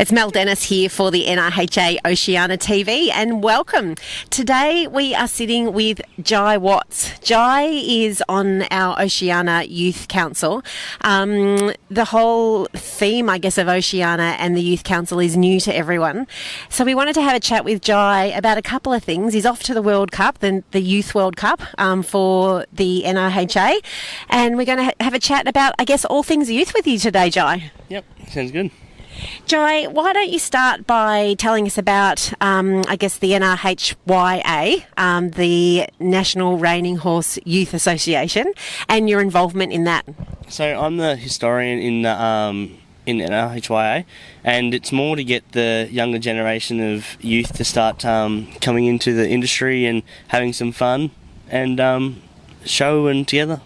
It's Mel Dennis here for the NRHA Oceania TV, and welcome. Today we are sitting with Jai Watts. Jai is on our Oceania Youth Council. The whole theme, I guess, of Oceania and the Youth Council is new to everyone. So we wanted to have a chat with Jai about a couple of things. He's off to the World Cup, the Youth World Cup for the NRHA, and we're going to have a chat about, I guess, all things youth with you today, Jai. Yep, sounds good. Jai, why don't you start by telling us about, I guess, the NRHyA, the National Reining Horse Youth Association, and your involvement in that? So I'm the historian in NRHyA, and it's more to get the younger generation of youth to start coming into the industry and having some fun and show and together.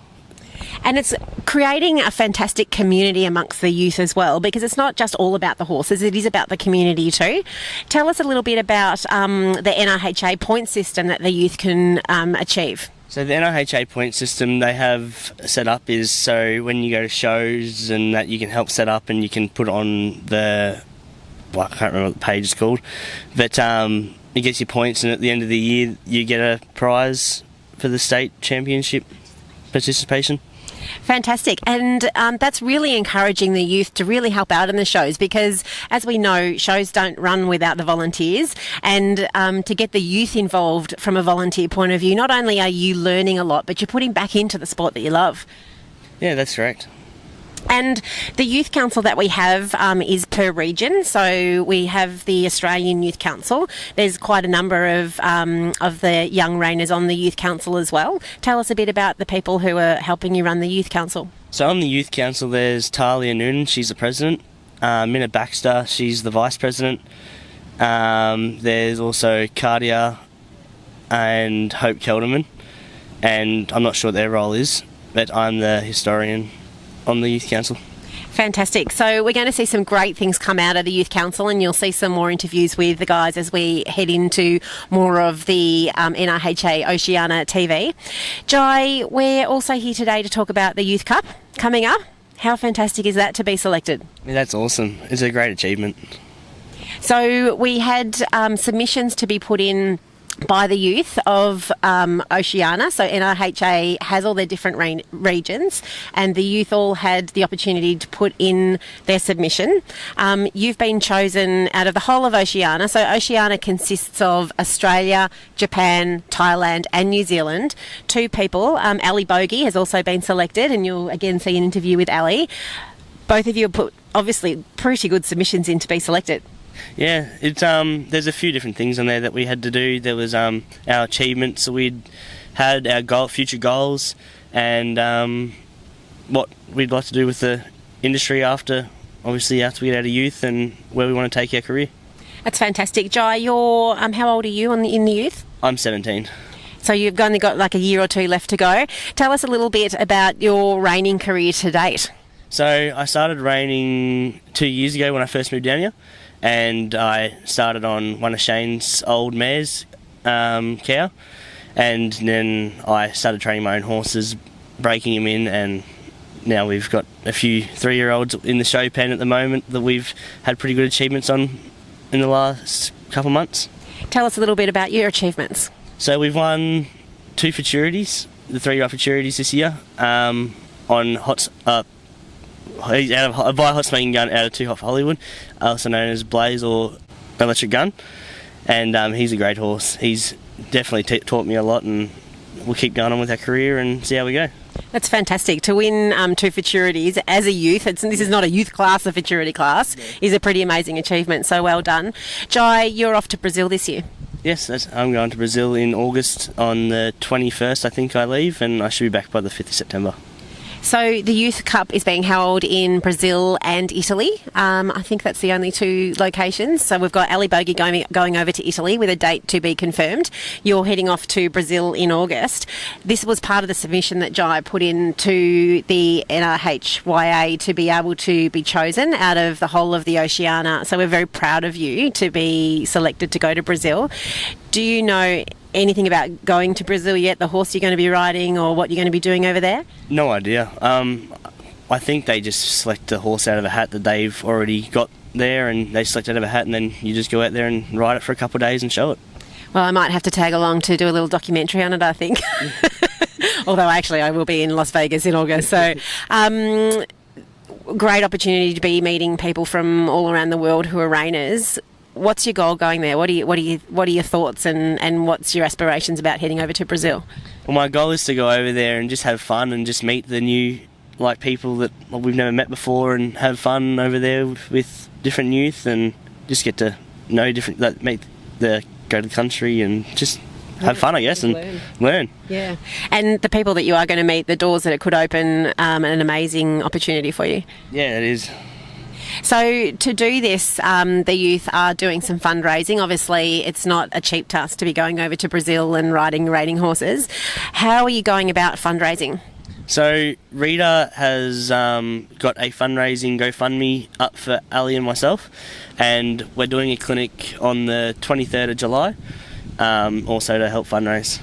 And it's creating a fantastic community amongst the youth as well, because it's not just all about the horses, it is about the community too. Tell us a little bit about the NRHA point system that the youth can achieve. So the NRHA point system they have set up is so when you go to shows and that you can help set up and you can put on the, well, I can't remember what the page is called, but it gets you points, and at the end of the year you get a prize for the state championship participation. Fantastic, and that's really encouraging the youth to really help out in the shows, because as we know, shows don't run without the volunteers, and to get the youth involved from a volunteer point of view, not only are you learning a lot, but you're putting back into the sport that you love. Yeah, that's correct. And the Youth Council that we have is per region. So we have the Australian Youth Council. There's quite a number of the young reiners on the Youth Council as well. Tell us a bit about the people who are helping you run the Youth Council. So on the Youth Council there's Talia Noonan, she's the president. Minna Baxter, she's the vice president. There's also Cardia and Hope Kelderman. And I'm not sure what their role is, but I'm the historian on the Youth Council. Fantastic. So we're going to see some great things come out of the Youth Council, and you'll see some more interviews with the guys as we head into more of the NRHA Oceania TV. Jai, we're also here today to talk about the Youth Cup coming up. How fantastic is that to be selected? Yeah, that's awesome. It's a great achievement. So we had submissions to be put in by the youth of Oceania. So NRHA has all their different regions, and the youth all had the opportunity to put in their submission. You've been chosen out of the whole of Oceania. So Oceania consists of Australia, Japan, Thailand and New Zealand. Two people. Ali Bogey has also been selected, and you'll again see an interview with Ali. Both of you have put obviously pretty good submissions in to be selected. Yeah, it's there's a few different things on there that we had to do. There was our achievements, so we'd had our future goals, and what we'd like to do with the industry after we get out of youth, and where we want to take our career. That's fantastic. Jai, you're how old are you in the youth? I'm 17. So you've only got like a year or two left to go. Tell us a little bit about your reining career to date. So I started reining 2 years ago when I first moved down here. And I started on one of Shane's old mares, cow, and then I started training my own horses, breaking them in, and now we've got a few 3-year-olds in the show pen at the moment that we've had pretty good achievements on in the last couple of months. Tell us a little bit about your achievements. So we've won 2 futurities, the 3-year-old futurities this year, on he's by a hot smoking gun out of Too Hot for Hollywood, also known as Blaze or Electric Gun, and he's a great horse. He's definitely taught me a lot, and we'll keep going on with our career and see how we go. That's fantastic. To win 2 futurities as a youth, this is not a youth class, a futurity class, is a pretty amazing achievement, so well done. Jai, you're off to Brazil this year. Yes, I'm going to Brazil in August. On the 21st I think I leave, and I should be back by the 5th of September. So the Youth Cup is being held in Brazil and Italy. I think that's the only 2 locations. So we've got Ali Bogey going over to Italy with a date to be confirmed. You're heading off to Brazil in August. This was part of the submission that Jai put in to the NRHyA to be able to be chosen out of the whole of the Oceania. So we're very proud of you to be selected to go to Brazil. Do you know anything about going to Brazil yet, the horse you're going to be riding or what you're going to be doing over there? No idea. I think they just select a horse out of a hat that they've already got there and they select out of a hat, and then you just go out there and ride it for a couple of days and show it. Well, I might have to tag along to do a little documentary on it, I think. Although actually I will be in Las Vegas in August. So great opportunity to be meeting people from all around the world who are reiners. What's your goal going there? What are your thoughts and what's your aspirations about heading over to Brazil? Well, my goal is to go over there and just have fun and just meet the new people that we've never met before, and have fun over there with different youth, and just get to know go to the country and just have fun, I guess, and learn. Yeah. And the people that you are going to meet, the doors that it could open, an amazing opportunity for you. Yeah, it is. So to do this, the youth are doing some fundraising. Obviously, it's not a cheap task to be going over to Brazil and riding reining horses. How are you going about fundraising? So Rita has got a fundraising GoFundMe up for Ali and myself, and we're doing a clinic on the 23rd of July, also to help fundraise.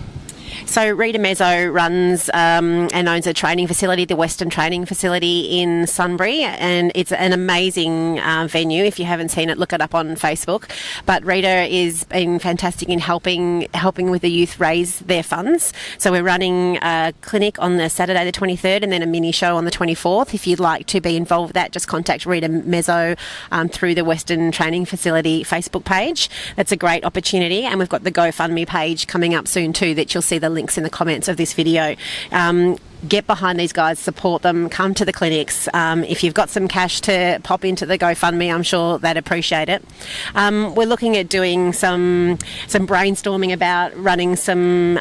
So Rita Mezzo runs and owns a training facility, the Western Training Facility in Sunbury, and it's an amazing venue. If you haven't seen it, look it up on Facebook. But Rita is been fantastic in helping with the youth raise their funds. So we're running a clinic on the Saturday the 23rd and then a mini show on the 24th. If you'd like to be involved with that, just contact Rita Mezzo through the Western Training Facility Facebook page. That's a great opportunity, and we've got the GoFundMe page coming up soon too, that you'll see the links in the comments of this video. Get behind these guys, support them, come to the clinics. If you've got some cash to pop into the GoFundMe, I'm sure they'd appreciate it. We're looking at doing some brainstorming about running some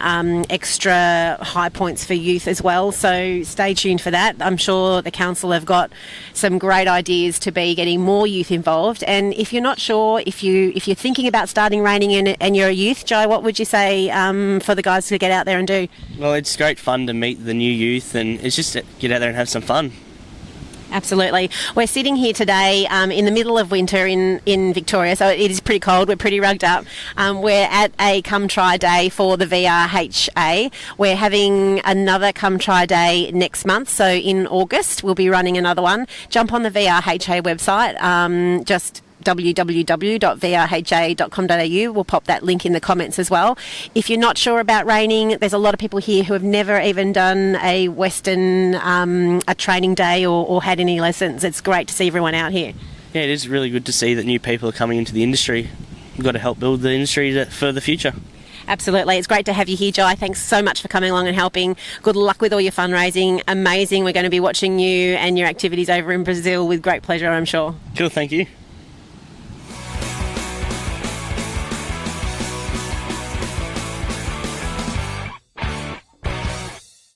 extra high points for youth as well, so stay tuned for that. I'm sure the council have got some great ideas to be getting more youth involved. And if you're not sure, if you're thinking about starting reining and you're a youth, Joe, what would you say for the guys to get out there and do? Well, it's great fun to meet the new youth, and it's just to get out there and have some fun. Absolutely. We're sitting here today in the middle of winter in Victoria, so it is pretty cold. We're pretty rugged up. We're at a Come Try Day for the NRHA. We're having another Come Try Day next month, so in August we'll be running another one. Jump on the NRHA website, just www.vrha.com.au. We'll pop that link in the comments as well. If you're not sure about reining, there's a lot of people here who have never even done a Western a training day or had any lessons. It's great to see everyone out here. Yeah, it is really good to see that new people are coming into the industry. We've got to help build the industry for the future. Absolutely. It's great to have you here, Jai. Thanks so much for coming along and helping. Good luck with all your fundraising. Amazing. We're going to be watching you and your activities over in Brazil with great pleasure, I'm sure. Cool, thank you.